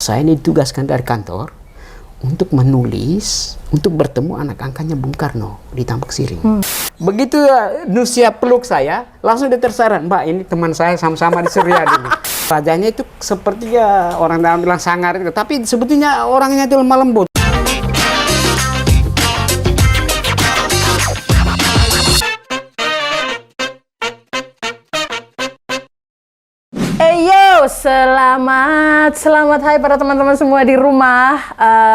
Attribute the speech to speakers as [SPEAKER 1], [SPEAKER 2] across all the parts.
[SPEAKER 1] Saya ini ditugaskan dari kantor untuk menulis, untuk bertemu anak angkatnya Bung Karno di Tambak Siring. Begitu Nusia peluk saya, langsung dia tersaran, Mbak ini teman saya sama-sama di Suryadi. Wajahnya itu sepertinya orang dalam bilang sangar, tapi sebetulnya orangnya itu lemah lembut.
[SPEAKER 2] Selamat hai para teman-teman semua di rumah,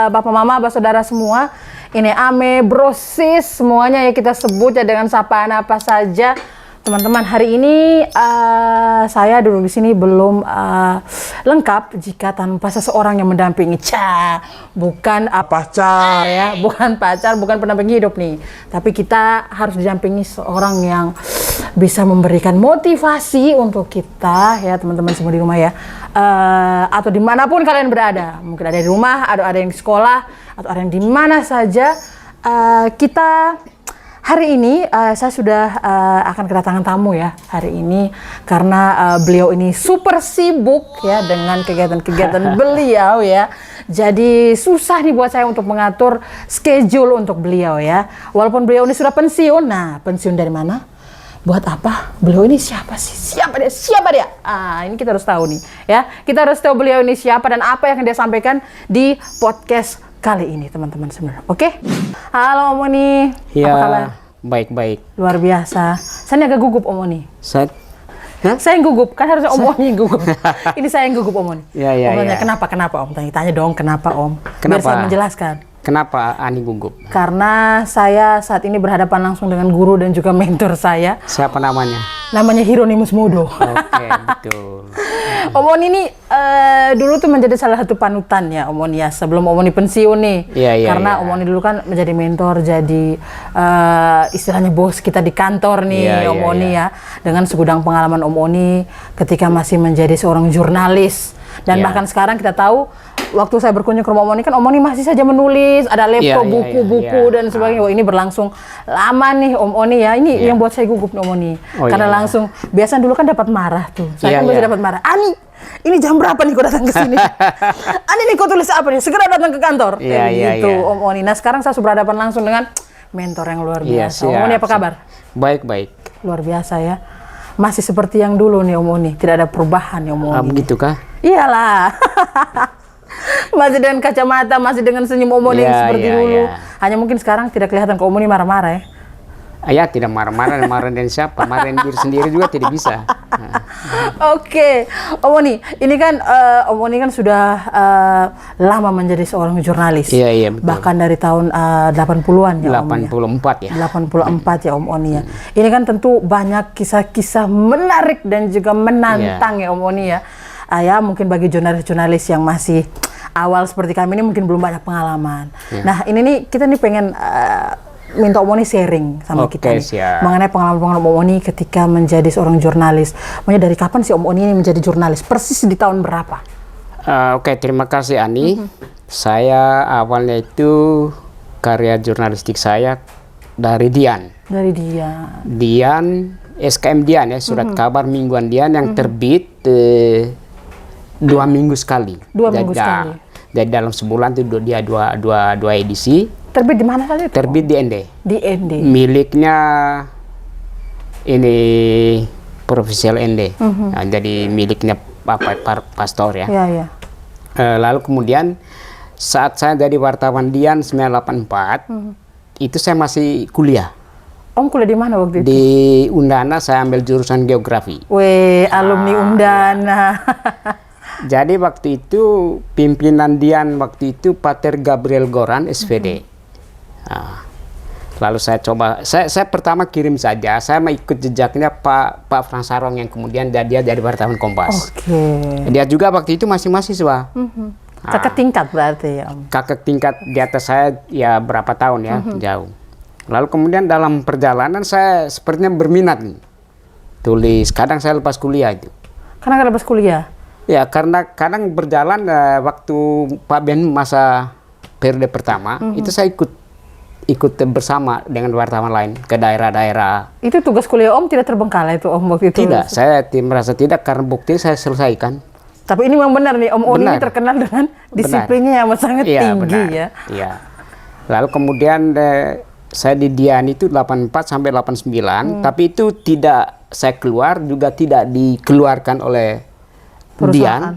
[SPEAKER 2] bapak mama, abah saudara semua. Ini ame, brosis, semuanya ya kita sebut ya dengan sapaan apa saja. Teman-teman, hari ini saya duduk di sini belum lengkap jika tanpa seseorang yang mendampingi. Bukan pacar ya, bukan pacar, bukan pendamping hidup nih. Tapi kita harus didampingi seorang yang bisa memberikan motivasi untuk kita ya teman-teman semua di rumah ya, atau dimanapun kalian berada. Mungkin ada di rumah, ada yang di sekolah, atau ada yang di mana saja. Kita hari ini saya sudah akan kedatangan tamu ya hari ini karena beliau ini super sibuk ya dengan kegiatan-kegiatan beliau ya. Jadi susah nih buat saya untuk mengatur schedule untuk beliau ya. Walaupun beliau ini sudah pensiun. Nah, pensiun dari mana? Buat apa? Beliau ini siapa sih? Siapa dia? Ini kita harus tahu nih ya. Kita harus tahu beliau ini siapa dan apa yang akan dia sampaikan di podcast kali ini teman-teman semua. Oke? Halo Om Oni.
[SPEAKER 1] Ya,
[SPEAKER 2] apa kabar?
[SPEAKER 1] Baik-baik.
[SPEAKER 2] Luar biasa. Saya agak gugup Om Oni.
[SPEAKER 1] Saya
[SPEAKER 2] yang gugup, kan harusnya Om Oni yang gugup. Ini saya yang gugup Om Oni.
[SPEAKER 1] Ya.
[SPEAKER 2] Om tanya, kenapa Om? Tanya dong kenapa Om?
[SPEAKER 1] Kenapa?
[SPEAKER 2] Biar saya menjelaskan.
[SPEAKER 1] Kenapa Ani gugup?
[SPEAKER 2] Karena saya saat ini berhadapan langsung dengan guru dan juga mentor saya.
[SPEAKER 1] Siapa namanya?
[SPEAKER 2] Namanya Hieronymus Modo.
[SPEAKER 1] Oke, betul.
[SPEAKER 2] Om Oni ini dulu tuh menjadi salah satu panutan ya Om Oni ya, sebelum Om Oni pensiun nih.
[SPEAKER 1] Iya.
[SPEAKER 2] Karena Om Oni dulu kan menjadi mentor, jadi istilahnya bos kita di kantor nih Om Oni ya. Dengan segudang pengalaman Om Oni ketika masih menjadi seorang jurnalis. Dan bahkan sekarang kita tahu waktu saya berkunjung ke rumah Om Oni kan Om Oni masih saja menulis, ada laptop, buku-buku dan sebagainya. Wah, ini berlangsung lama nih Om Oni ya. Ini yang buat saya gugup nih Om Oni. Karena langsung biasa dulu kan dapat marah tuh. Saya kan masih dapat marah. Ani, ini jam berapa nih kau datang ke sini? Ani nih kau tulis apa nih? Segera datang ke kantor. Gitu Om Oni. Nah, sekarang saya sudah berhadapan langsung dengan mentor yang luar biasa. Om Oni apa kabar?
[SPEAKER 1] Baik.
[SPEAKER 2] Luar biasa ya. Masih seperti yang dulu nih Om Oni. Tidak ada perubahan ya Om Oni.
[SPEAKER 1] Begitu kah?
[SPEAKER 2] Iyalah. Masih dengan kacamata, masih dengan senyum Om Oni seperti dulu. Hanya mungkin sekarang tidak kelihatan kalau Om Oni marah-marah ya.
[SPEAKER 1] Ya, tidak marah-marah, marah dan siapa? Marahin diri sendiri juga tidak bisa.
[SPEAKER 2] Oke, Om Oni, ini kan Om Oni kan sudah lama menjadi seorang jurnalis.
[SPEAKER 1] Iya, betul.
[SPEAKER 2] Bahkan dari tahun 80-an ya Om Oni.
[SPEAKER 1] 84 ya.
[SPEAKER 2] 84 ya Om Oni ya. Ini kan tentu banyak kisah-kisah menarik dan juga menantang ya Om Oni ya. Ya mungkin bagi jurnalis-jurnalis yang masih awal seperti kami ini mungkin belum banyak pengalaman. Nah ini nih kita nih pengen minta Om Oni sharing sama kita nih, mengenai pengalaman Om Oni ketika menjadi seorang jurnalis. Maksudnya dari kapan sih Om Oni ini menjadi jurnalis? Persis di tahun berapa?
[SPEAKER 1] Oke, terima kasih Ani. Saya awalnya itu karya jurnalistik saya dari Dian.
[SPEAKER 2] Dari Dian.
[SPEAKER 1] Dian, SKM Dian ya, surat kabar mingguan Dian yang terbit 2 minggu sekali.
[SPEAKER 2] 2 minggu sekali.
[SPEAKER 1] Jadi dalam sebulan itu dia dua edisi.
[SPEAKER 2] Terbit di mana kali itu?
[SPEAKER 1] Terbit di ND.
[SPEAKER 2] Di ND.
[SPEAKER 1] Miliknya ini Profesional ND. Nah, jadi miliknya Pastor ya.
[SPEAKER 2] Iya.
[SPEAKER 1] Lalu kemudian saat saya jadi wartawan Dian 984, itu saya masih kuliah.
[SPEAKER 2] Om kuliah di mana waktu itu?
[SPEAKER 1] Di Undana, saya ambil jurusan geografi.
[SPEAKER 2] Alumni Undana.
[SPEAKER 1] Jadi waktu itu pimpinan Dian waktu itu Pater Gabriel Goran SPD. Lalu saya coba, saya pertama kirim saja, saya mau ikut jejaknya Pak Frans Sarong yang kemudian dia dari wartawan Kompas. Dia juga waktu itu masih mahasiswa.
[SPEAKER 2] Kakak tingkat berarti ya Om?
[SPEAKER 1] Kakak tingkat di atas saya ya berapa tahun ya, jauh. Lalu kemudian dalam perjalanan saya sepertinya berminat nih tulis. Kadang saya lepas kuliah itu.
[SPEAKER 2] Karena lepas kuliah?
[SPEAKER 1] Ya karena kadang berjalan waktu Pak Ben masa periode pertama itu saya ikut bersama dengan wartawan lain ke daerah-daerah.
[SPEAKER 2] Itu tugas kuliah Om tidak terbengkalai itu Om waktu itu?
[SPEAKER 1] Tidak, saya merasa tidak karena bukti saya selesaikan.
[SPEAKER 2] Tapi ini memang benar nih, Om Oni ini
[SPEAKER 1] Benar.
[SPEAKER 2] terkenal dengan disiplinnya yang sangat
[SPEAKER 1] Iya,
[SPEAKER 2] tinggi
[SPEAKER 1] benar.
[SPEAKER 2] ya.
[SPEAKER 1] Iya. Lalu kemudian saya di Dian itu 84 sampai 89, tapi itu tidak saya keluar, juga tidak dikeluarkan oleh Dian.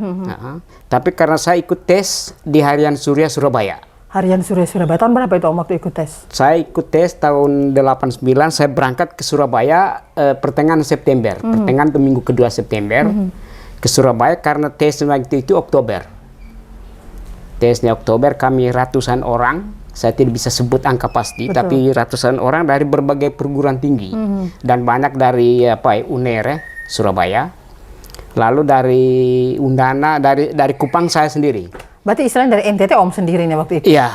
[SPEAKER 1] Tapi karena saya ikut tes di Harian Surya Surabaya.
[SPEAKER 2] Harian Surya Surabaya, tahun berapa itu Om waktu ikut tes?
[SPEAKER 1] Saya ikut tes tahun 89, saya berangkat ke Surabaya pertengahan September, pertengahan atau minggu kedua September ke Surabaya karena tes waktu itu Oktober. Tesnya Oktober, kami ratusan orang, saya tidak bisa sebut angka pasti, tapi ratusan orang dari berbagai perguruan tinggi dan banyak dari UNER Surabaya, lalu dari Undana, dari Kupang saya sendiri.
[SPEAKER 2] Berarti istilahnya dari NTT Om sendiri nih waktu itu?
[SPEAKER 1] Iya,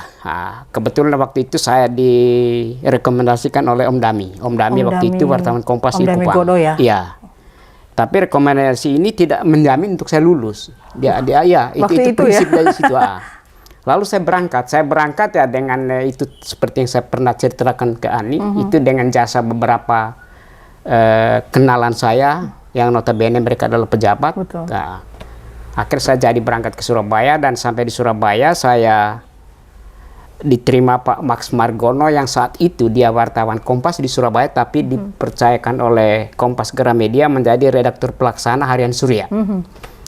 [SPEAKER 1] kebetulan waktu itu saya direkomendasikan oleh Om Dami. Om Dami waktu itu wartawan Kompas di
[SPEAKER 2] Om Dami
[SPEAKER 1] Kupang.
[SPEAKER 2] Godo ya?
[SPEAKER 1] Iya. Tapi rekomendasi ini tidak menjamin untuk saya lulus. Itu prinsip dari situ. Lalu saya berangkat ya dengan itu seperti yang saya pernah ceritakan ke Ani, itu dengan jasa beberapa kenalan saya yang notabene mereka adalah pejabat.
[SPEAKER 2] Betul.
[SPEAKER 1] Nah, akhirnya saya jadi berangkat ke Surabaya dan sampai di Surabaya saya diterima Pak Max Margono yang saat itu dia wartawan Kompas di Surabaya tapi dipercayakan oleh Kompas Gramedia menjadi redaktur pelaksana Harian Surya.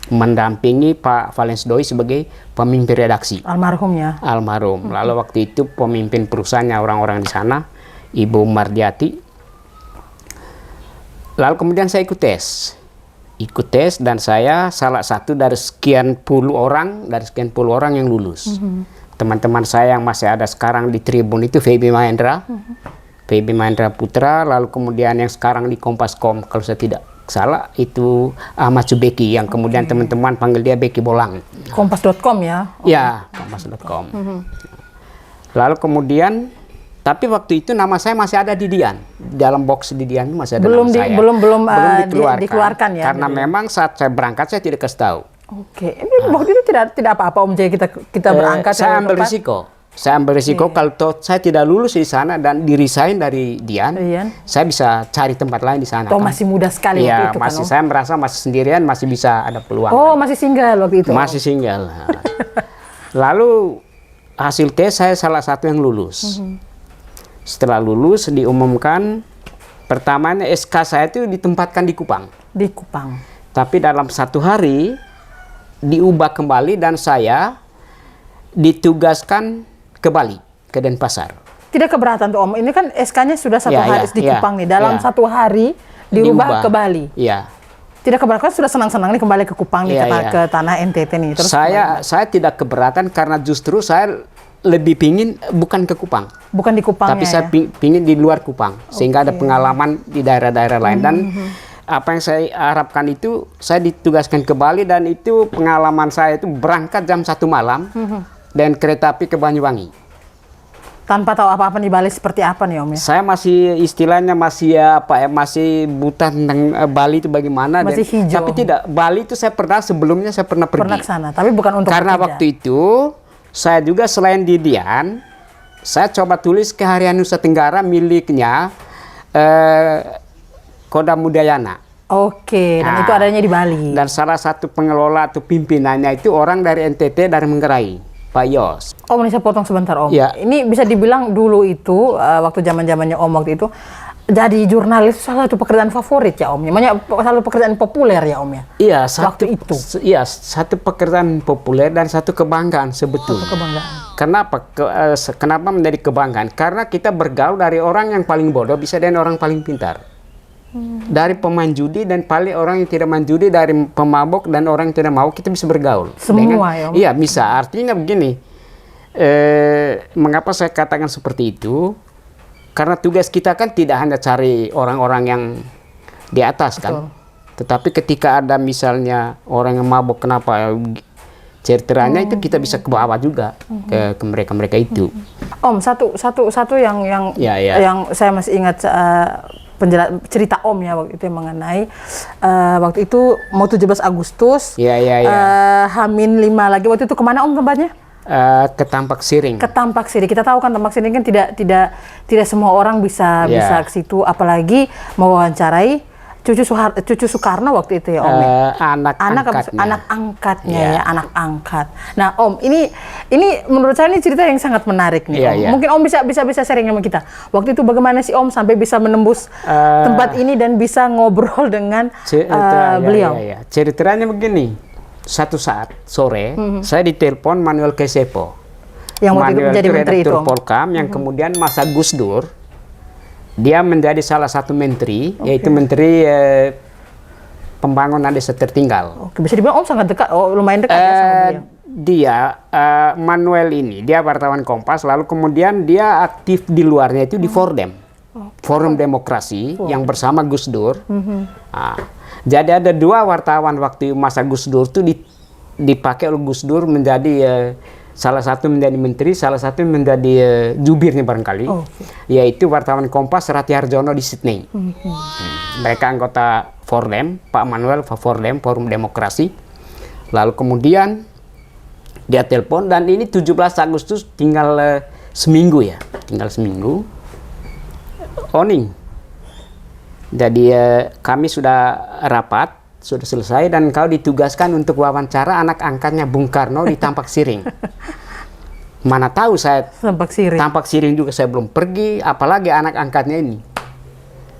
[SPEAKER 1] Mendampingi Pak Valens Doi sebagai pemimpin redaksi.
[SPEAKER 2] Almarhum ya?
[SPEAKER 1] Almarhum. Lalu waktu itu pemimpin perusahaannya orang-orang di sana, Ibu Mardiati. Lalu kemudian saya ikut tes dan saya salah satu dari sekian puluh orang yang lulus. Teman-teman saya yang masih ada sekarang di Tribun itu Feby Mahendra, Feby Mahendra Putra, lalu kemudian yang sekarang di Kompas.com kalau saya tidak salah itu Ahmad Subeki yang kemudian teman-teman panggil dia Beki Bolang.
[SPEAKER 2] Kompas.com ya?
[SPEAKER 1] Ya, Kompas.com. Lalu kemudian tapi waktu itu nama saya masih ada di Dian. Dalam box di Dian masih ada nama saya.
[SPEAKER 2] Belum
[SPEAKER 1] dikeluarkan.
[SPEAKER 2] ya?
[SPEAKER 1] Karena memang saat saya berangkat saya tidak kasih tahu.
[SPEAKER 2] Oke. Ini waktu itu tidak apa-apa Om Jaya kita berangkat.
[SPEAKER 1] Saya ambil risiko. Kalau saya tidak lulus di sana dan di-resign dari Dian, saya bisa cari tempat lain di sana.
[SPEAKER 2] Masih muda sekali waktu itu kan Om?
[SPEAKER 1] Saya merasa masih sendirian, masih bisa ada peluang.
[SPEAKER 2] Masih single waktu itu?
[SPEAKER 1] Masih single. Lalu hasil tes saya salah satu yang lulus. Setelah lulus diumumkan, pertamanya SK saya itu ditempatkan di Kupang.
[SPEAKER 2] Di Kupang.
[SPEAKER 1] Tapi dalam 1 hari diubah kembali dan saya ditugaskan ke Bali, ke Denpasar.
[SPEAKER 2] Tidak keberatan tuh Om, ini kan SK-nya sudah 1 hari di Kupang nih. Dalam 1 hari diubah ke Bali.
[SPEAKER 1] Iya.
[SPEAKER 2] Tidak keberatan, sudah senang-senang nih kembali ke Kupang nih, ke tanah NTT nih. Terus
[SPEAKER 1] saya tidak keberatan karena justru saya lebih pingin bukan ke Kupang.
[SPEAKER 2] Bukan di Kupang.
[SPEAKER 1] Tapi saya pingin di luar Kupang. Sehingga ada pengalaman di daerah-daerah lain. Dan apa yang saya harapkan itu, saya ditugaskan ke Bali dan itu pengalaman saya itu berangkat jam 1 malam dan kereta api ke Banyuwangi.
[SPEAKER 2] Tanpa tahu apa-apa di Bali seperti apa nih Om ya?
[SPEAKER 1] Saya masih istilahnya masih buta tentang Bali itu bagaimana.
[SPEAKER 2] Masih hijau.
[SPEAKER 1] Tapi tidak, Bali itu sebelumnya saya pernah pergi.
[SPEAKER 2] Pernah ke sana, tapi bukan untuk
[SPEAKER 1] karena
[SPEAKER 2] bekerja.
[SPEAKER 1] Waktu itu saya juga selain di Dian, saya coba tulis ke Harian Nusa Tenggara miliknya Kodam Udayana.
[SPEAKER 2] Oke, dan itu adanya di Bali.
[SPEAKER 1] Dan salah satu pengelola atau pimpinannya itu orang dari NTT, dari Manggarai, Pak Yos.
[SPEAKER 2] Om, ini saya potong sebentar Om.
[SPEAKER 1] Ya.
[SPEAKER 2] Ini bisa dibilang dulu itu, waktu zaman-zamannya Om waktu itu, jadi jurnalis salah satu pekerjaan favorit ya Om. Namanya salah satu pekerjaan populer ya Om ya.
[SPEAKER 1] Iya, satu pekerjaan populer dan satu kebanggaan sebetulnya.
[SPEAKER 2] Satu kebanggaan.
[SPEAKER 1] Kenapa? Kenapa menjadi kebanggaan? Karena kita bergaul dari orang yang paling bodoh bisa dengan orang paling pintar. Dari pemain judi dan paling orang yang tidak main judi, dari pemabok dan orang yang tidak mau, kita bisa bergaul.
[SPEAKER 2] Semua ya Om?
[SPEAKER 1] Iya, bisa. Artinya begini, mengapa saya katakan seperti itu? Karena tugas kita kan tidak hanya cari orang-orang yang di atas kan. Tetapi ketika ada misalnya orang yang mabuk, kenapa ceritanya itu kita bisa ke bawah juga ke mereka-mereka itu.
[SPEAKER 2] Om, satu yang saya masih ingat cerita Om ya waktu itu yang mengenai waktu itu mau 17 Agustus. Hamin 5 lagi waktu itu kemana Om tempatnya?
[SPEAKER 1] Ke Tampak Siring.
[SPEAKER 2] Ke Tampak Siring. Kita tahu kan Tampak Siring kan tidak semua orang bisa ke situ, apalagi mewawancarai cucu Soekarno waktu itu ya Om?
[SPEAKER 1] Anak angkatnya.
[SPEAKER 2] Anak angkatnya ya, anak angkat. Nah Om, ini menurut saya ini cerita yang sangat menarik nih Om. Mungkin Om bisa sharing sama kita. Waktu itu bagaimana sih Om sampai bisa menembus tempat ini dan bisa ngobrol dengan beliau?
[SPEAKER 1] Ceritanya begini, satu saat sore saya ditelepon Manuel Kesepo.
[SPEAKER 2] Yang waktu itu menjadi menteri itu,
[SPEAKER 1] Polkam, yang kemudian masa Gus Dur, dia menjadi salah satu menteri, yaitu menteri pembangunan desa tertinggal.
[SPEAKER 2] Oke, bisa dibilang Om sangat dekat, lumayan dekat ya sama beliau.
[SPEAKER 1] Dia, Manuel ini, dia wartawan Kompas, lalu kemudian dia aktif di luarnya itu di Fordem, Forum Demokrasi, yang bersama Gus Dur. Jadi ada dua wartawan waktu masa Gus Dur itu dipakai oleh Gus Dur menjadi salah satu menjadi menteri, salah satu menjadi jubirnya barangkali, yaitu wartawan Kompas Rati Harjono di Sydney. Mereka anggota Fordem, Pak Manuel Fordem, Forum Demokrasi. Lalu kemudian dia telepon, dan ini 17 Agustus tinggal seminggu ya, tinggal seminggu. Oning. Jadi kami sudah rapat, sudah selesai, dan kau ditugaskan untuk wawancara anak angkatnya Bung Karno di Tampak Siring. Mana tahu saya Tampak Siring juga saya belum pergi, apalagi anak angkatnya ini.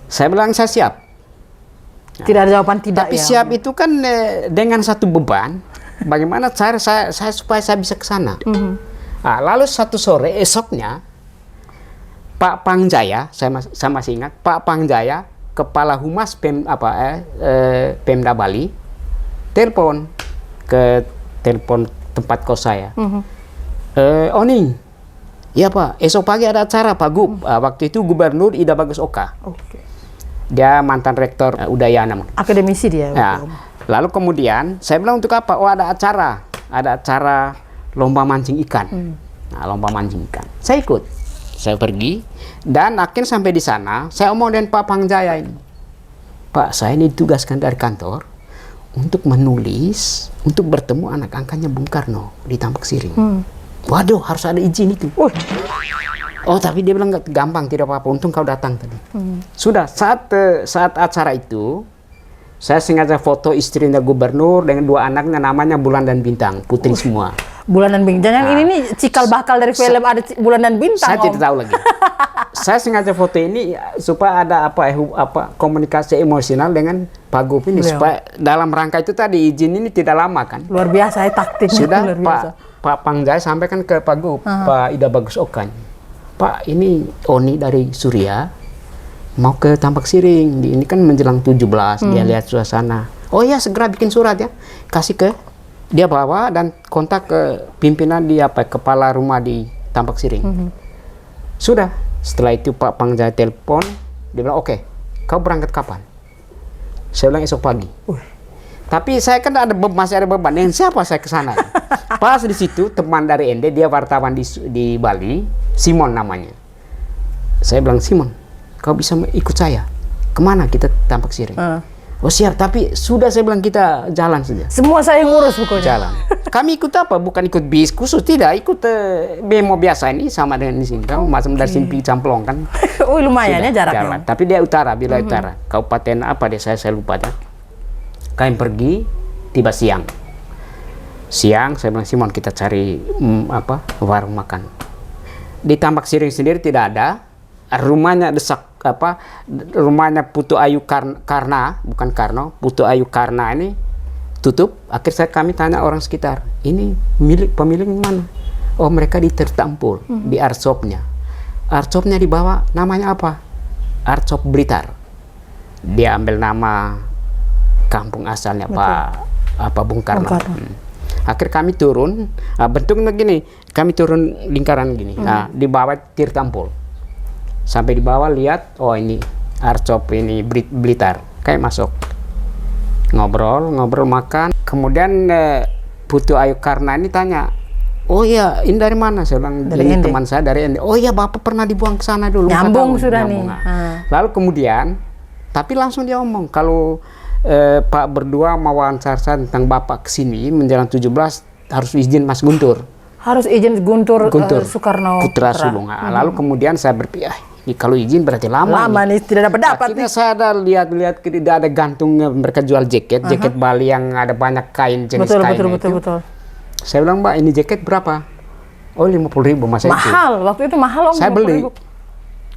[SPEAKER 1] Saya bilang saya siap.
[SPEAKER 2] Tidak ada jawaban tidak.
[SPEAKER 1] Tapi siap itu kan dengan satu beban. Bagaimana cara saya supaya saya bisa ke sana. Lalu satu sore esoknya Pak Pangjaya, saya masih ingat, Pak Pangjaya, Kepala Humas Pemda Bali, telepon tempat kos saya. Oning, iya Pak, esok pagi ada acara Pak Gub. Waktu itu Gubernur Ida Bagus Oka. Dia mantan rektor Udayana.
[SPEAKER 2] Akademisi dia.
[SPEAKER 1] Lalu kemudian saya bilang untuk apa? Oh ada acara lomba mancing ikan. Lomba mancing ikan. Saya ikut. Saya pergi, dan akhirnya sampai di sana, saya omong dengan Pak Pangjaya ini. Pak, saya ini ditugaskan dari kantor untuk menulis, untuk bertemu anak angkatnya Bung Karno di Tampak Siring. Waduh, harus ada izin itu. Oh, tapi dia bilang gampang, tidak apa-apa. Untung kau datang tadi. Sudah, saat acara itu, saya sengaja foto istrinya gubernur dengan dua anaknya, namanya Bulan dan Bintang, putri semua.
[SPEAKER 2] Bulan dan Bintang. Yang ini nih cikal bakal dari film ada Bulan dan Bintang.
[SPEAKER 1] Saya tidak tahu lagi. Saya sengaja foto ini supaya ada komunikasi emosional dengan Pak Gub ini, supaya dalam rangka itu tadi izin ini tidak lama kan.
[SPEAKER 2] Luar biasa ya taktiknya.
[SPEAKER 1] Sudah
[SPEAKER 2] luar biasa.
[SPEAKER 1] Pak Pangjaya sampaikan ke Pak Gub, Pak Ida Bagus Oka. Pak, ini Oni dari Surya mau ke Tampak Siring. Ini kan menjelang 17, dia lihat suasana. Oh ya, segera bikin surat ya, kasih ke dia, bawa dan kontak ke pimpinan di kepala rumah di Tampak Siring. Sudah, setelah itu Pak Pangjaya telepon, dia bilang oke, kau berangkat kapan? Saya bilang esok pagi. Tapi saya kan masih ada beban, dengan siapa saya ke sana? Pas di situ teman dari ND, dia wartawan di Bali, Simon namanya. Saya bilang, Simon, kau bisa ikut saya? Kemana kita Tampak Siring? Oh siap, tapi sudah saya bilang kita jalan saja.
[SPEAKER 2] Semua saya ngurus pokoknya.
[SPEAKER 1] Jalan. Kami ikut apa? Bukan ikut bis khusus, tidak. Ikut bemo biasa ini sama dengan di sini. Kamu macam dari Simpi Camplong kan.
[SPEAKER 2] Lumayan ya jaraknya.
[SPEAKER 1] Jalan. Tapi dia utara, bila utara. Kabupaten apa deh, saya lupa dah. Kami pergi, tiba siang. Siang, saya bilang, Simon kita cari warung makan. Di Tampak Siring sendiri tidak ada. Rumahnya rumahnya Putu Ayu Karna, bukan Karno, Putu Ayu Karna ini tutup. Akhirnya kami tanya orang sekitar, ini pemilik mana? Oh, mereka di Tertampul, di Arshopnya. Arshopnya dibawa, namanya apa? Arshop Blitar. Dia ambil nama kampung asalnya Pak Bung Karno. Akhir kami turun, bentuknya gini, kami turun lingkaran gini. Di bawah Tirtampul. Sampai di bawah lihat, oh ini Arshop ini Blitar, kayak masuk. Ngobrol makan. Kemudian Putu Ayu Karna ini tanya, oh iya ini dari mana? Saya bilang, ini teman saya dari ND. Oh iya, Bapak pernah dibuang ke sana dulu.
[SPEAKER 2] Nyambung sudah nih.
[SPEAKER 1] Lalu kemudian, tapi langsung dia omong, kalau Pak berdua mau wawancara tentang Bapak kesini menjelang 17 harus izin Mas Guntur.
[SPEAKER 2] Harus izin Guntur Soekarno
[SPEAKER 1] Putra Sulung. Lalu kemudian saya berpikir, Kalau izin berarti lama.
[SPEAKER 2] Lama nih, tidak dapat
[SPEAKER 1] Akhirnya
[SPEAKER 2] nih.
[SPEAKER 1] saya ada lihat tidak ada gantungnya, mereka jual jaket Bali yang ada banyak kain jenis
[SPEAKER 2] Betul,
[SPEAKER 1] kainnya itu.
[SPEAKER 2] betul.
[SPEAKER 1] Saya bilang, Mbak, ini jaket berapa? Oh, 50.000 masa itu.
[SPEAKER 2] Mahal, waktu itu mahal Om.
[SPEAKER 1] Saya beli.
[SPEAKER 2] 50.000.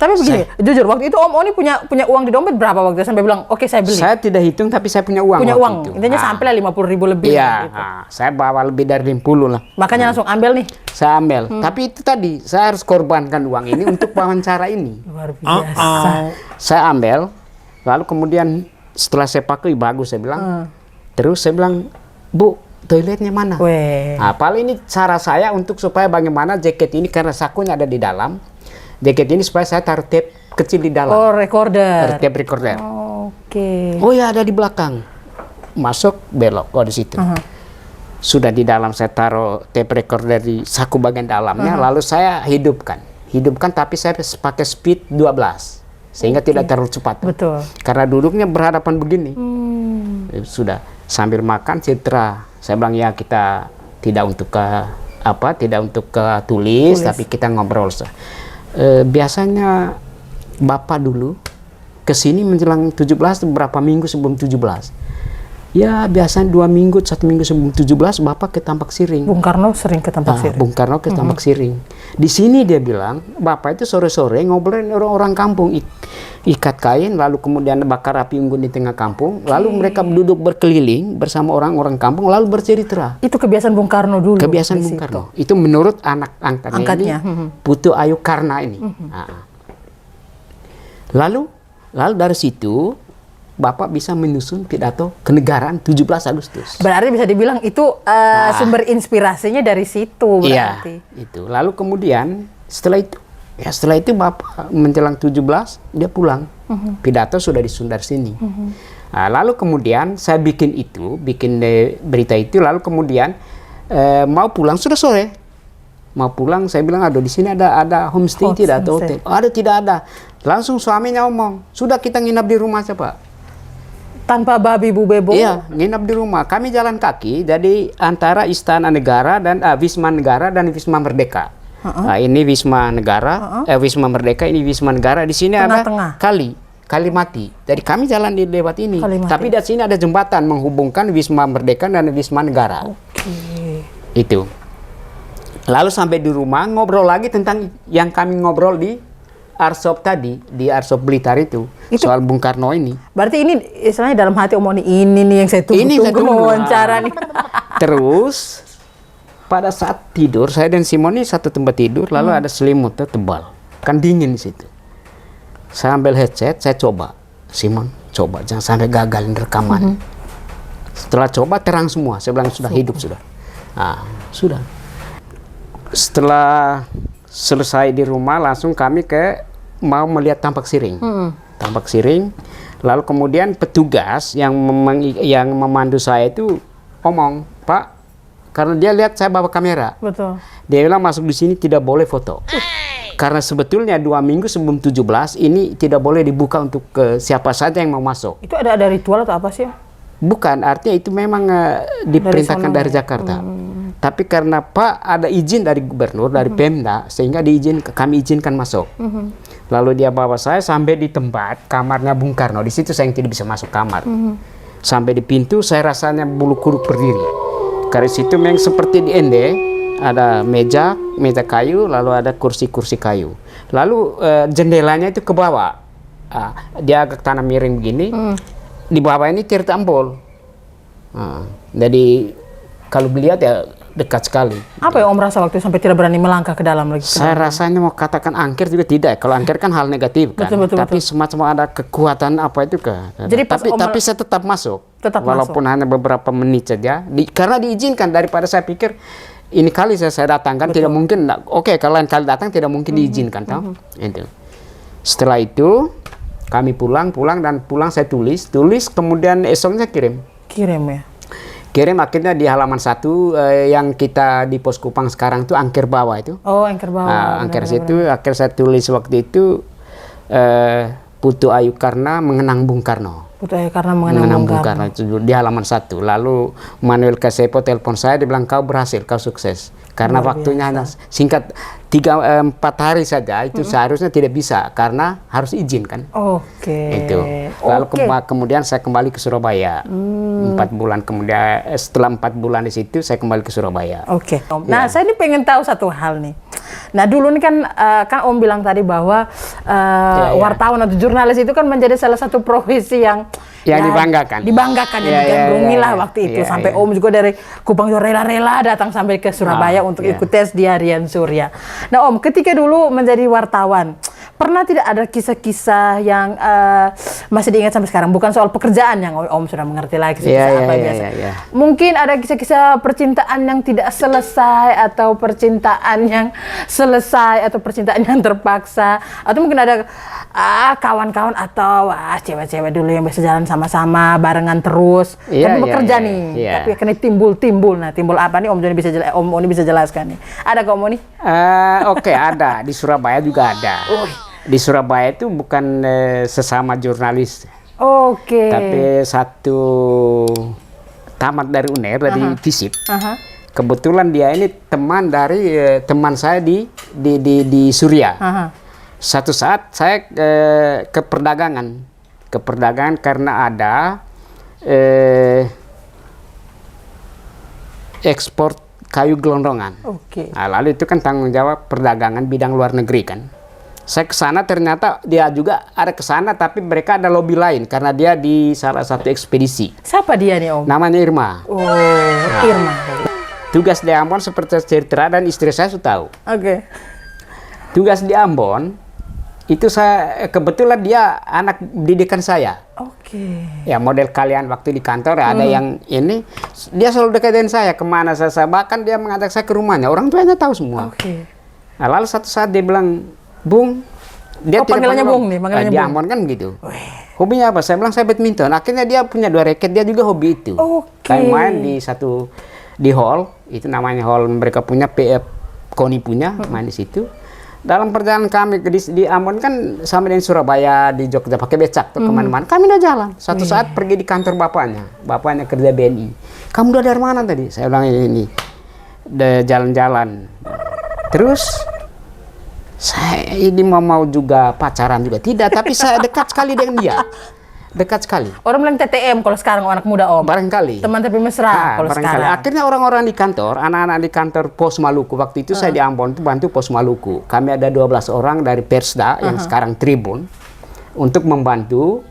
[SPEAKER 2] Tapi begini, jujur waktu itu Om Oni punya uang di dompet berapa waktu itu sampai bilang, oke saya beli.
[SPEAKER 1] Saya tidak hitung, tapi saya punya uang.
[SPEAKER 2] Punya
[SPEAKER 1] waktu
[SPEAKER 2] uang,
[SPEAKER 1] itu.
[SPEAKER 2] intinya sampai lah 50.000 lebih.
[SPEAKER 1] Iya,
[SPEAKER 2] gitu.
[SPEAKER 1] saya bawa lebih dari 50 lah.
[SPEAKER 2] Makanya langsung ambil nih.
[SPEAKER 1] Saya ambil. Tapi itu tadi, saya harus korbankan uang ini untuk wawancara ini.
[SPEAKER 2] Luar biasa.
[SPEAKER 1] Saya ambil, lalu kemudian setelah saya pakai bagus, saya bilang. Terus saya bilang, Bu, toiletnya mana?
[SPEAKER 2] Weh.
[SPEAKER 1] Nah, paling ini cara saya untuk supaya bagaimana jaket ini, karena sakunya ada di dalam. Jaket ini supaya saya taruh tape kecil di dalam.
[SPEAKER 2] Oh, recorder.
[SPEAKER 1] Tape recorder.
[SPEAKER 2] Oke.
[SPEAKER 1] Oh ya, ada di belakang. Masuk, belok. Oh, di situ. Sudah di dalam saya taruh tape recorder di saku bagian dalamnya, lalu saya hidupkan. Hidupkan tapi saya pakai speed 12. Sehingga tidak terlalu cepat.
[SPEAKER 2] Betul.
[SPEAKER 1] Karena duduknya berhadapan begini. Sudah sambil makan citra. Saya bilang ya kita tidak untuk tulis, tapi kita ngobrol. Biasanya Bapak dulu kesini menjelang 17 berapa minggu sebelum 17? Ya biasanya 1 minggu sebelum 17 Bapak ke Tampak Siring.
[SPEAKER 2] Bung Karno sering ke Tampak Siring.
[SPEAKER 1] Bung Karno ke Tampak Siring. Di sini dia bilang Bapak itu sore-sore ngobrolin orang-orang kampung, ikat kain, lalu kemudian bakar api unggun di tengah kampung, lalu mereka duduk berkeliling bersama orang-orang kampung lalu bercerita.
[SPEAKER 2] Itu kebiasaan Bung Karno dulu.
[SPEAKER 1] Kebiasaan
[SPEAKER 2] di
[SPEAKER 1] Bung
[SPEAKER 2] situ.
[SPEAKER 1] Karno. Itu menurut angkatnya ini, Putu Ayu Karna ini. Lalu dari situ Bapak bisa menyusun pidato kenegaraan 17 Agustus.
[SPEAKER 2] Berarti bisa dibilang itu sumber inspirasinya dari situ berarti.
[SPEAKER 1] Iya, itu. Lalu kemudian setelah itu Bapak menjelang 17 dia pulang. Pidato sudah disusun dari sini. Nah, lalu kemudian saya bikin berita itu, lalu kemudian mau pulang sudah sore. Mau pulang saya bilang, aduh di sini ada homestay tidak atau hotel? Oh, tidak ada. Langsung suaminya ngomong, sudah kita nginap di rumah saja Pak.
[SPEAKER 2] Tanpa babi bu bebo.
[SPEAKER 1] Iya, nginap di rumah. Kami jalan kaki jadi antara Istana Negara dan Wisma Negara dan Wisma Merdeka. Nah, ini Wisma Negara, Wisma Merdeka, ini Wisma Negara. Di sini ada kali mati. Jadi kami jalan di lewat ini. Tapi di sini ada jembatan menghubungkan Wisma Merdeka dan Wisma Negara. Itu. Lalu sampai di rumah ngobrol lagi tentang yang kami ngobrol di Arsop tadi, di Arsop Blitar itu soal Bung Karno ini.
[SPEAKER 2] Berarti ini istilahnya dalam hati Om Oni, ini nih yang saya tunggu wawancara nih.
[SPEAKER 1] Terus pada saat tidur, saya dan Simon ini satu tempat tidur, lalu ada selimutnya tebal, kan dingin di situ. Saya ambil headset, saya coba, Simon coba jangan sampai gagalin rekaman. Setelah coba terang semua, saya bilang sudah hidup sudah. Nah, sudah. Setelah selesai di rumah, langsung kami mau melihat Tampak Siring. Tampak Siring. Lalu kemudian petugas yang memandu saya itu ngomong, Pak, karena dia lihat saya bawa kamera.
[SPEAKER 2] Betul.
[SPEAKER 1] Dia bilang masuk di sini tidak boleh foto. Karena sebetulnya 2 minggu sebelum 17 ini tidak boleh dibuka untuk siapa saja yang mau masuk.
[SPEAKER 2] Itu ada ritual atau apa sih?
[SPEAKER 1] Bukan, artinya itu memang diperintahkan dari Jakarta. Tapi karena Pak ada izin dari gubernur, dari Pemda, sehingga kami izinkan masuk. Lalu dia bawa saya sampai di tempat kamarnya Bung Karno. Di situ saya tidak bisa masuk kamar. Sampai di pintu saya rasanya bulu kuduk berdiri. Karena situ memang seperti di Ende, ada meja kayu, lalu ada kursi-kursi kayu. Lalu jendelanya itu ke bawah. Dia agak tanah miring begini. Di bawah ini tirta ampol. Jadi kalau melihat ya dekat sekali.
[SPEAKER 2] Apa yang Om rasa waktu itu sampai tidak berani melangkah ke dalam lagi?
[SPEAKER 1] Saya rasanya mau katakan angker juga tidak. Kalau angker kan hal negatif kan. Tapi semacam ada kekuatan apa itu kan.
[SPEAKER 2] Jadi
[SPEAKER 1] tapi saya tetap masuk. Walaupun
[SPEAKER 2] masuk.
[SPEAKER 1] hanya beberapa menit saja. Karena diizinkan, daripada saya pikir ini kali saya datang kan tidak mungkin. Oke, kalau lain kali datang tidak mungkin diizinkan tahu. Itu. Setelah itu kami pulang saya tulis kemudian esoknya kirim ya. Kirim akhirnya di halaman 1 yang kita di Pos Kupang sekarang itu angker bawah itu.
[SPEAKER 2] Oh, angker bawah.
[SPEAKER 1] Angker situ akhir saya tulis waktu itu Putu Ayu Karna mengenang Bung Karno.
[SPEAKER 2] Putu Ayu Karna mengenang Bung Karno
[SPEAKER 1] itu di halaman 1. Lalu Manuel Kasepo telepon saya, dia bilang kau berhasil, kau sukses. Karena waktunya hanya singkat 3-4 hari saja, itu seharusnya tidak bisa karena harus izin kan.
[SPEAKER 2] Oke.
[SPEAKER 1] Itu. Lalu kemudian saya kembali ke Surabaya. 4 bulan kemudian, setelah 4 bulan di situ saya kembali ke Surabaya.
[SPEAKER 2] Oke. Nah, saya ini pengen tahu satu hal nih. Nah, dulu nih kan Om bilang tadi bahwa wartawan atau jurnalis itu kan menjadi salah satu profesi yang
[SPEAKER 1] dibanggakan.
[SPEAKER 2] Dibanggakan, yang digandrungi lah waktu itu. Sampai Om juga dari Kupang juga rela-rela datang sampai ke Surabaya untuk ikut tes di Harian Surya. Nah, Om, ketika dulu menjadi wartawan, pernah tidak ada kisah-kisah yang masih diingat sampai sekarang? Bukan soal pekerjaan yang Om sudah mengerti lagi, kisah apa biasa. Mungkin ada kisah-kisah percintaan yang tidak selesai, atau percintaan yang selesai, atau percintaan yang terpaksa, atau mungkin ada kawan-kawan atau cewek-cewek dulu yang bisa jalan sama-sama barengan terus, tapi bekerja nih, tapi kena timbul. Nah, timbul apa nih? Om Oni bisa jelaskan nih. Ada kok Om Oni?
[SPEAKER 1] Oke, ada di Surabaya juga ada. Di Surabaya itu bukan sesama jurnalis. Tapi satu tamat dari UNER, dari FISIP. Kebetulan dia ini teman dari teman saya di Surya. Satu saat saya ke perdagangan karena ada ekspor kayu gelondongan. Nah, lalu itu kan tanggung jawab perdagangan bidang luar negeri kan. Saya ke sana, ternyata dia juga ada ke sana, tapi mereka ada lobby lain karena dia di salah satu ekspedisi.
[SPEAKER 2] Siapa dia nih, Om?
[SPEAKER 1] Namanya Irma.
[SPEAKER 2] Irma.
[SPEAKER 1] Tugas di Ambon seperti cerita, dan istri saya sudah tahu. Tugas di Ambon itu saya kebetulan dia anak didikan saya. Ya, model kalian waktu di kantor ada yang ini, dia selalu deketin saya kemana saya, bahkan dia mengajak saya ke rumahnya, orang tuanya tahu semua. Nah, lalu satu saat dia bilang, Bung, dia tidak
[SPEAKER 2] panggilannya Bung nih,
[SPEAKER 1] di Ambon kan gitu. Hobinya apa? Saya bilang saya badminton. Akhirnya dia punya 2 raket, dia juga hobi itu. Kayak main di hall, itu namanya hall mereka punya, PF KONI punya, main di situ. Dalam perjalanan kami di Ambon kan sama dengan Surabaya, di Jogja pakai becak tuh kemana-mana. Kami udah jalan. Satu saat pergi di kantor bapaknya kerja BNI. Kamu udah dari mana tadi? Saya bilang ini, udah jalan-jalan. Terus saya ini mau juga pacaran juga tidak, tapi saya dekat sekali dengan dia. Dekat sekali.
[SPEAKER 2] Orang bilang TTM kalau sekarang anak muda, Om.
[SPEAKER 1] Barangkali.
[SPEAKER 2] Teman tapi mesra kalau sekarang.
[SPEAKER 1] Akhirnya orang-orang di kantor, anak-anak di kantor Pos Maluku, waktu itu saya di Ambon itu bantu Pos Maluku. Kami ada 12 orang dari Persda yang sekarang Tribun untuk membantu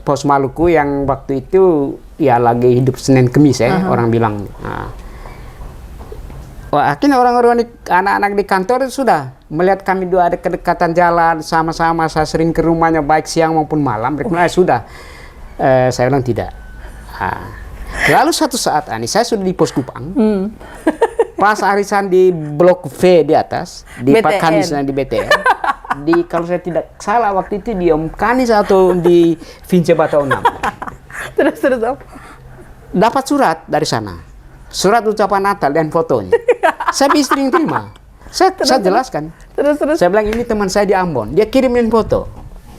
[SPEAKER 1] Pos Maluku yang waktu itu ya lagi hidup Senin Kemis orang bilang. Akhirnya orang-orang anak-anak di kantor itu sudah melihat kami dua ada kedekatan jalan sama-sama, saya sering ke rumahnya baik siang maupun malam. Mereka sudah, saya bilang tidak. Lalu satu saat saya sudah di Pos Kupang, pas arisan di Blok V di atas, di Pak Kanis di BTN, kalau saya tidak salah waktu itu di Om Kanis atau di Vince Batau 6.
[SPEAKER 2] Terus apa?
[SPEAKER 1] Dapat surat dari sana, surat ucapan Natal dan fotonya. Saya istri yang terima. Saya jelaskan.
[SPEAKER 2] Terus.
[SPEAKER 1] Saya bilang ini teman saya di Ambon. Dia kirimin foto.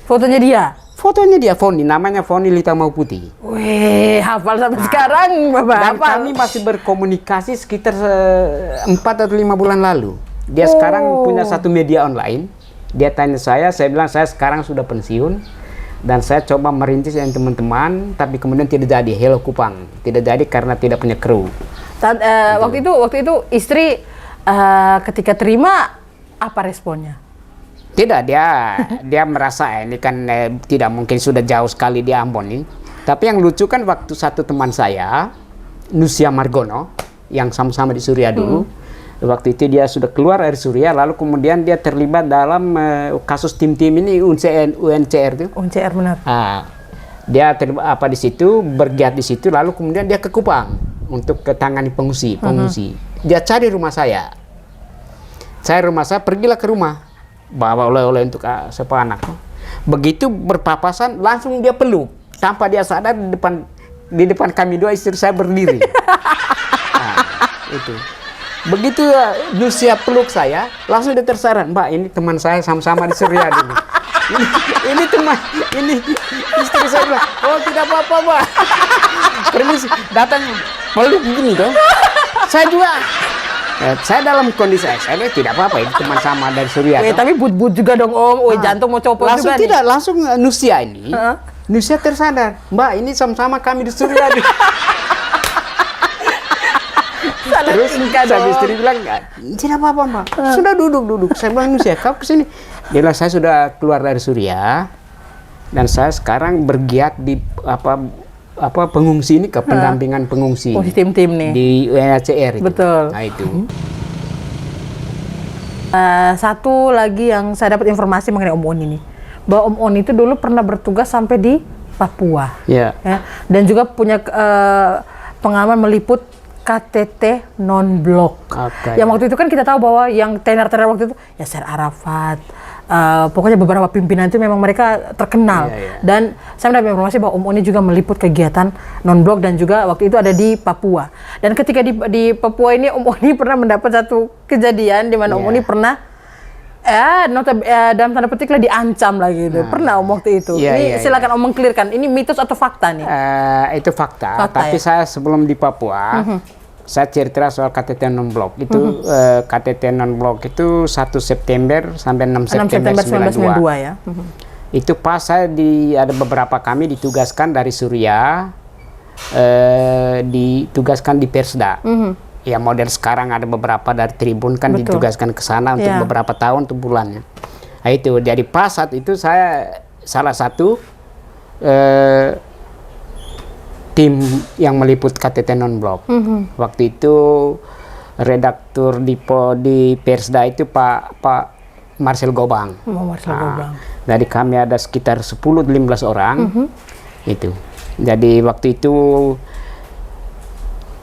[SPEAKER 2] Fotonya dia?
[SPEAKER 1] Fotonya dia, Foni. Namanya Foni Litamau Putih.
[SPEAKER 2] Wih, hafal sampai sekarang, Bapak.
[SPEAKER 1] Dan kami masih berkomunikasi sekitar 4 atau 5 bulan lalu. Dia sekarang punya satu media online. Dia tanya saya bilang saya sekarang sudah pensiun. Dan saya coba merintis dengan teman-teman, tapi kemudian tidak jadi. Hello Kupang. Tidak jadi karena tidak punya kru.
[SPEAKER 2] Waktu itu istri ketika terima apa responnya?
[SPEAKER 1] Tidak, dia merasa ini kan tidak mungkin sudah jauh sekali di Ambon ini. Tapi yang lucu kan waktu satu teman saya, Nusia Margono, yang sama-sama di Surya dulu, waktu itu dia sudah keluar dari Surya, lalu kemudian dia terlibat dalam kasus tim-tim ini UNCR itu.
[SPEAKER 2] UNCR benar.
[SPEAKER 1] Dia terlibat di situ, bergiat di situ, lalu kemudian dia ke Kupang untuk ketangani pengungsi. Dia cari rumah saya. Pergilah ke rumah, bawa oleh-oleh untuk sepupu anak. Begitu berpapasan, langsung dia peluk. Tanpa dia sadar di depan kami dua, istri saya berdiri. Itu. Begitu Nusia peluk saya, langsung dia tersaran, Mbak, ini teman saya sama-sama di Surya dulu. Ini teman, ini istri saya bilang, oh tidak apa-apa, Mbak. Permisi, datang peluk begini dong. Saya juga Saya dalam kondisi saya tidak apa-apa, itu teman sama dari Surya.
[SPEAKER 2] Tapi but juga dong Om. Jantung mau copot
[SPEAKER 1] Langsung
[SPEAKER 2] juga
[SPEAKER 1] tidak, langsung Nusia ini. Nusia tersadar, Mbak ini sama-sama kami di Surya. Terus saya istri bilang, tidak apa-apa Mbak, sudah duduk. Saya bilang, Nusia kau kesini. Dia bilang, saya sudah keluar dari Surya dan saya sekarang bergiat di pengungsi ini, ke pendampingan pengungsi.
[SPEAKER 2] Oh, tim-tim nih.
[SPEAKER 1] Di UNHCR itu.
[SPEAKER 2] Betul.
[SPEAKER 1] Nah itu.
[SPEAKER 2] Satu lagi yang saya dapat informasi mengenai Om On ini, bahwa Om On itu dulu pernah bertugas sampai di Papua.
[SPEAKER 1] Ya.
[SPEAKER 2] Dan juga punya pengalaman meliput KTT non-blok. Yang waktu itu kan kita tahu bahwa yang tenar-tenar waktu itu Yasser Arafat, pokoknya beberapa pimpinan itu memang mereka terkenal. Dan saya mendapat informasi bahwa Om Oni juga meliput kegiatan non-blok dan juga waktu itu ada di Papua. Dan ketika di Papua ini Om Oni pernah mendapat satu kejadian di mana Om Oni pernah dalam tanda petik lah diancam lah gitu. Pernah Om waktu itu. Ini silakan Om mengklirkan, ini mitos atau fakta nih?
[SPEAKER 1] Itu fakta tapi saya sebelum di Papua, saya cerita soal KTT non-blok. Itu KTT non-blok itu 1 September sampai 6 September 1992
[SPEAKER 2] ya.
[SPEAKER 1] Itu pas saya ada beberapa kami ditugaskan dari Surya, ditugaskan di Persda. Ya model sekarang ada beberapa dari Tribun kan ditugaskan ke sana untuk beberapa tahun untuk bulannya. Nah itu jadi pas saat itu saya salah satu tim yang meliput KTT non-blok. Waktu itu redaktur di Persda itu Pak Marcel Gobang.
[SPEAKER 2] Gobang.
[SPEAKER 1] Dari kami ada sekitar 10-15 orang. Itu. Jadi waktu itu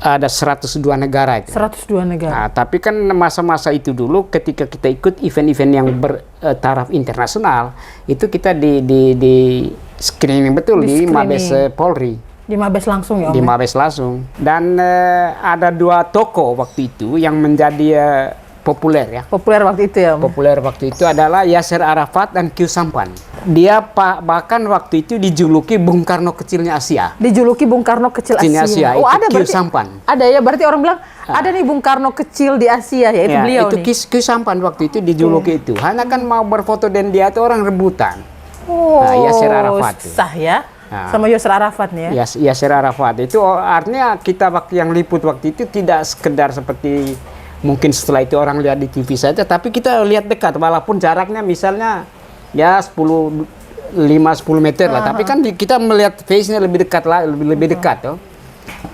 [SPEAKER 1] ada 102 negara itu.
[SPEAKER 2] 102 negara.
[SPEAKER 1] Nah, tapi kan masa-masa itu dulu ketika kita ikut event-event yang bertaraf internasional, itu kita di screening betul di Mabes Polri.
[SPEAKER 2] Di Mabes langsung ya Om?
[SPEAKER 1] Di Mabes langsung. Dan ada 2 tokoh waktu itu yang menjadi populer ya.
[SPEAKER 2] Populer waktu itu ya Om?
[SPEAKER 1] Populer waktu itu adalah Yasser Arafat dan Q Sampan. Dia bahkan waktu itu dijuluki Bung Karno kecilnya Asia.
[SPEAKER 2] Dijuluki Bung Karno kecil Asia.
[SPEAKER 1] Oh
[SPEAKER 2] ada
[SPEAKER 1] Q
[SPEAKER 2] berarti?
[SPEAKER 1] Sampan.
[SPEAKER 2] Ada ya, berarti orang bilang ada nih Bung Karno kecil di Asia ya, itu beliau
[SPEAKER 1] itu
[SPEAKER 2] nih.
[SPEAKER 1] Q Sampan waktu itu dijuluki itu. Hanya kan mau berfoto dan dia itu orang rebutan. Yasser Arafat.
[SPEAKER 2] Sah ya. Sama Yasser Arafat nih ya.
[SPEAKER 1] Yasser Arafat itu artinya kita waktu yang liput waktu itu tidak sekedar seperti mungkin setelah itu orang lihat di TV saja, tapi kita lihat dekat walaupun jaraknya misalnya ya 5-10 meter lah, tapi kan kita melihat face-nya lebih dekat lah, lebih dekat tuh.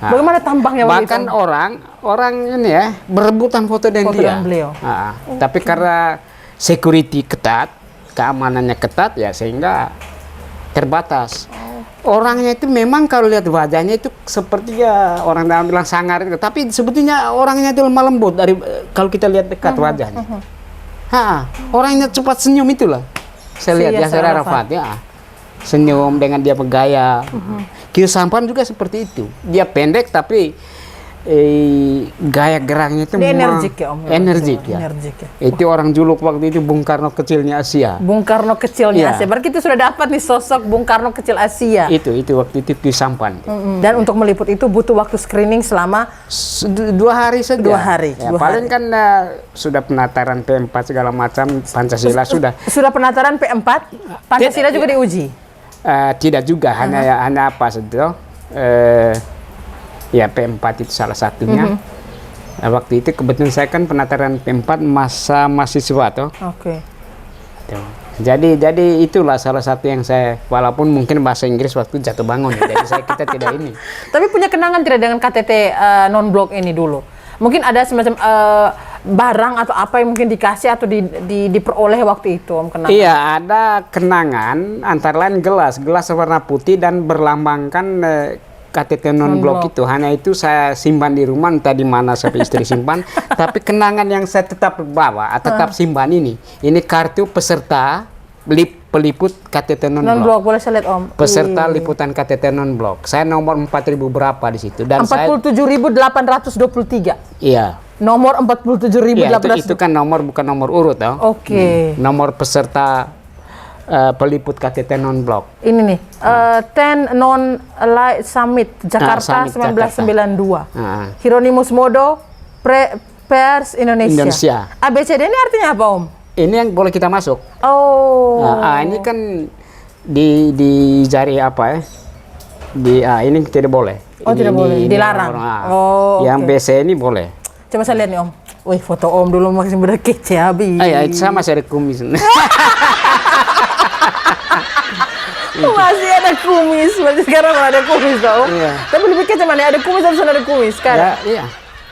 [SPEAKER 1] Nah,
[SPEAKER 2] bagaimana tampangnya
[SPEAKER 1] bahkan itu? orang ini ya berebutan foto dengan dia.
[SPEAKER 2] Beliau.
[SPEAKER 1] Tapi karena security ketat, keamanannya ketat ya sehingga terbatas. Orangnya itu memang kalau lihat wajahnya itu seperti ya orang dalam bilang sangar itu, tapi sebetulnya orangnya itu lemah lembut dari kalau kita lihat dekat wajahnya. Orangnya cepat senyum itulah. Saya lihat Yasser Arafat ya. Senyum dengan dia bergaya. Q Sampan juga seperti itu. Dia pendek tapi gaya geraknya itu
[SPEAKER 2] energik ya Om.
[SPEAKER 1] Energik ya. Itu orang juluk waktu itu Bung Karno kecilnya Asia.
[SPEAKER 2] Bung Karno kecilnya Asia. Berarti kita sudah dapat nih sosok Bung Karno kecil Asia.
[SPEAKER 1] Itu waktu itu Q Sampan.
[SPEAKER 2] Dan untuk meliput itu butuh waktu screening selama
[SPEAKER 1] 2 hari saja.
[SPEAKER 2] 2 hari.
[SPEAKER 1] Ya, paling kan sudah penataran P4 segala macam, Pancasila sudah.
[SPEAKER 2] Sudah penataran P4, Pancasila juga diuji.
[SPEAKER 1] Tidak juga, hanya apa saja. Ya P4 itu salah satunya. Waktu itu kebetulan saya kan penataran P4 masa mahasiswa toh. Jadi itulah salah satu yang saya, walaupun mungkin bahasa Inggris waktu jatuh bangun ya, jadi kita tidak ini.
[SPEAKER 2] Tapi punya kenangan tidak dengan KTT non-blok ini dulu? Mungkin ada semacam barang atau apa yang mungkin dikasih atau diperoleh waktu itu Om, kenangan? Iya,
[SPEAKER 1] ada kenangan antara lain gelas warna putih dan berlambangkan KTT non-blok itu. Hanya itu saya simpan di rumah, entah di mana sampai istri simpan. Tapi kenangan yang saya tetap bawa, tetap simpan ini kartu peserta peliput KTT non-blok.
[SPEAKER 2] Boleh saya lihat Om?
[SPEAKER 1] Peserta liputan KTT non-blok. Saya nomor 4.000 berapa di situ. Dan
[SPEAKER 2] 47.823.
[SPEAKER 1] Iya.
[SPEAKER 2] Nomor 47.823.
[SPEAKER 1] Itu kan nomor, bukan nomor urut toh. Nomor peserta peliput KTT non-blok.
[SPEAKER 2] Ini nih, 10 Non-Light Summit Jakarta 1992. Hieronymus Modo, Pers Indonesia.
[SPEAKER 1] Indonesia.
[SPEAKER 2] ABCD ini artinya apa, Om?
[SPEAKER 1] Ini yang boleh kita masuk.
[SPEAKER 2] Oh.
[SPEAKER 1] Nah, ini kan di jari apa ya? Ini tidak boleh.
[SPEAKER 2] Oh, tidak boleh. Dilarang. Oh,
[SPEAKER 1] yang
[SPEAKER 2] oke.
[SPEAKER 1] BC ini boleh.
[SPEAKER 2] Coba saya lihat nih, Om. Wih, foto Om dulu masih bener kece habis.
[SPEAKER 1] Itu sama masih ada kumis.
[SPEAKER 2] Masih ada kumis, berarti sekarang malah ada kumis dong.
[SPEAKER 1] Iya.
[SPEAKER 2] Tapi lebih kece mana? Ada kumis atau sudah ada kumis sekarang?
[SPEAKER 1] Iya.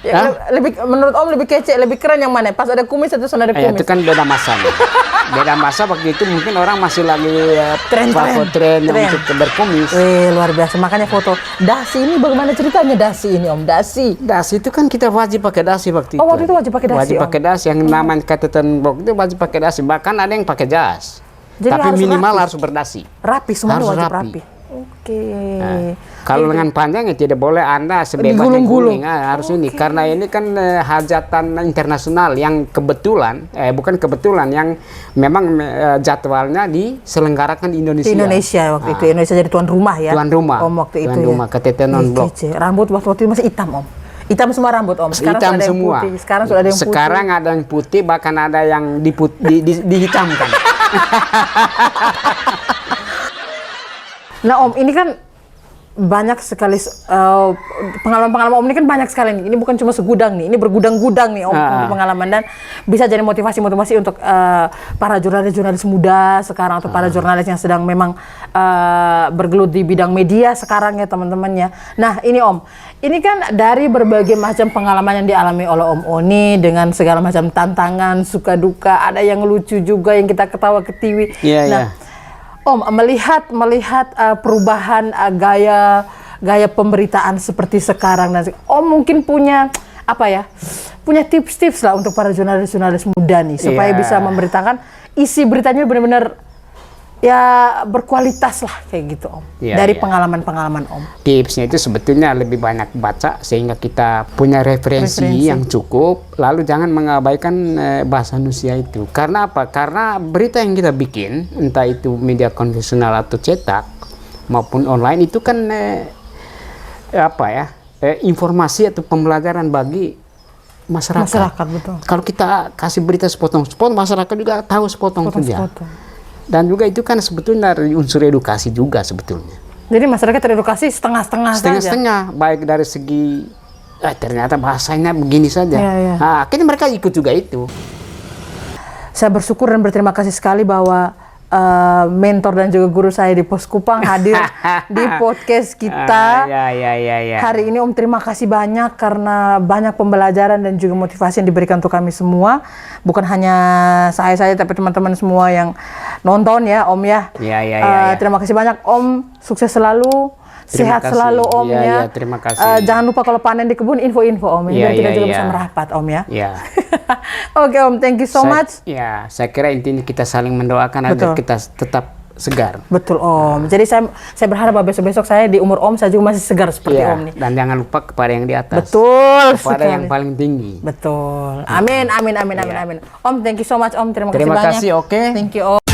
[SPEAKER 2] Ya, lebih menurut Om lebih kece, lebih keren yang mana? Pas ada kumis atau sudah ada kumis?
[SPEAKER 1] Itu kan beda masanya. Beda masa waktu itu mungkin orang masih lagi tren untuk berkumis.
[SPEAKER 2] Wih, luar biasa. Makanya foto dasi ini bagaimana ceritanya dasi ini, Om? Dasi.
[SPEAKER 1] Dasi itu kan kita wajib pakai dasi waktu itu.
[SPEAKER 2] Oh, waktu itu wajib pakai dasi.
[SPEAKER 1] Wajib
[SPEAKER 2] Om.
[SPEAKER 1] pakai dasi. Yang namanya catatan box itu wajib pakai dasi. Bahkan ada yang pakai jas.
[SPEAKER 2] Jadi
[SPEAKER 1] tapi
[SPEAKER 2] harus
[SPEAKER 1] minimal
[SPEAKER 2] rapi.
[SPEAKER 1] harus berdasi.
[SPEAKER 2] Rapi, semua
[SPEAKER 1] Harus
[SPEAKER 2] wajib
[SPEAKER 1] rapi.
[SPEAKER 2] rapi. Oke.
[SPEAKER 1] Kalau lengan panjang ya tidak boleh Anda sebebasnya
[SPEAKER 2] Digulung-gulung.
[SPEAKER 1] guling. Harus ini karena ini kan hajatan internasional yang kebetulan bukan kebetulan yang memang jadwalnya diselenggarakan di Indonesia.
[SPEAKER 2] Di Indonesia waktu itu Indonesia jadi tuan rumah ya.
[SPEAKER 1] Tuan rumah.
[SPEAKER 2] Om waktu
[SPEAKER 1] Tuan
[SPEAKER 2] itu
[SPEAKER 1] rumah,
[SPEAKER 2] ya.
[SPEAKER 1] KTT non-blok.
[SPEAKER 2] Kece. Rambut waktu itu masih hitam, Om. Hitam semua rambut, Om. Sekarang
[SPEAKER 1] Hitam
[SPEAKER 2] sudah ada
[SPEAKER 1] semua.
[SPEAKER 2] yang putih. Sekarang sudah ada yang putih.
[SPEAKER 1] Sekarang ada yang putih, bahkan ada yang dihitamkan.
[SPEAKER 2] Nah, Om, ini kan banyak sekali pengalaman-pengalaman Om ini kan banyak sekali nih. Ini bukan cuma segudang nih, ini bergudang-gudang nih Om untuk pengalaman dan bisa jadi motivasi-motivasi untuk para jurnalis-jurnalis muda sekarang atau para jurnalis yang sedang memang bergelut di bidang media sekarang ya teman-temannya. Nah, ini Om, ini kan dari berbagai macam pengalaman yang dialami oleh Om Oni dengan segala macam tantangan, suka duka, ada yang lucu juga yang kita ketawa ketiwi.
[SPEAKER 1] Iya.
[SPEAKER 2] Om, melihat perubahan gaya pemberitaan seperti sekarang nanti, Om mungkin punya punya tips-tips lah untuk para jurnalis-jurnalis muda nih supaya bisa memberitakan isi beritanya benar-benar ya berkualitas lah kayak gitu Om. Dari pengalaman-pengalaman Om.
[SPEAKER 1] Tipsnya itu sebetulnya lebih banyak baca sehingga kita punya referensi yang cukup, lalu jangan mengabaikan bahasa Indonesia itu. Karena apa? Karena berita yang kita bikin, entah itu media konvensional atau cetak maupun online itu kan informasi atau pembelajaran bagi masyarakat.
[SPEAKER 2] Masyarakat, betul.
[SPEAKER 1] Kalau kita kasih berita sepotong-sepotong, masyarakat juga tahu sepotong saja. Dan juga itu kan sebetulnya dari unsur edukasi juga sebetulnya.
[SPEAKER 2] Jadi masyarakat teredukasi setengah-setengah saja?
[SPEAKER 1] Setengah-setengah, baik dari segi ternyata bahasanya begini saja. Nah, akhirnya mereka ikut juga itu.
[SPEAKER 2] Saya bersyukur dan berterima kasih sekali bahwa mentor dan juga guru saya di Pos Kupang hadir di podcast kita. Hari ini Om terima kasih banyak karena banyak pembelajaran dan juga motivasi yang diberikan untuk kami semua. Bukan hanya saya tapi teman-teman semua yang nonton ya Om ya. Terima kasih banyak Om, sukses selalu. Sehat selalu Om ya.
[SPEAKER 1] Terima kasih.
[SPEAKER 2] Jangan lupa kalau panen di kebun info-info Om ya. Biar kita juga bisa merapat Om ya. Oke Om, thank you so much.
[SPEAKER 1] Saya kira intinya kita saling mendoakan agar kita tetap segar.
[SPEAKER 2] Betul Om. Jadi saya berharap bahwa besok-besok saya di umur Om saya juga masih segar seperti Om nih.
[SPEAKER 1] Dan jangan lupa kepada yang di atas.
[SPEAKER 2] Betul
[SPEAKER 1] kepada
[SPEAKER 2] sekali.
[SPEAKER 1] yang paling tinggi.
[SPEAKER 2] Betul. Amin. Om, thank you so much Om. Terima kasih banyak.
[SPEAKER 1] Terima kasih, oke.
[SPEAKER 2] Thank you Om.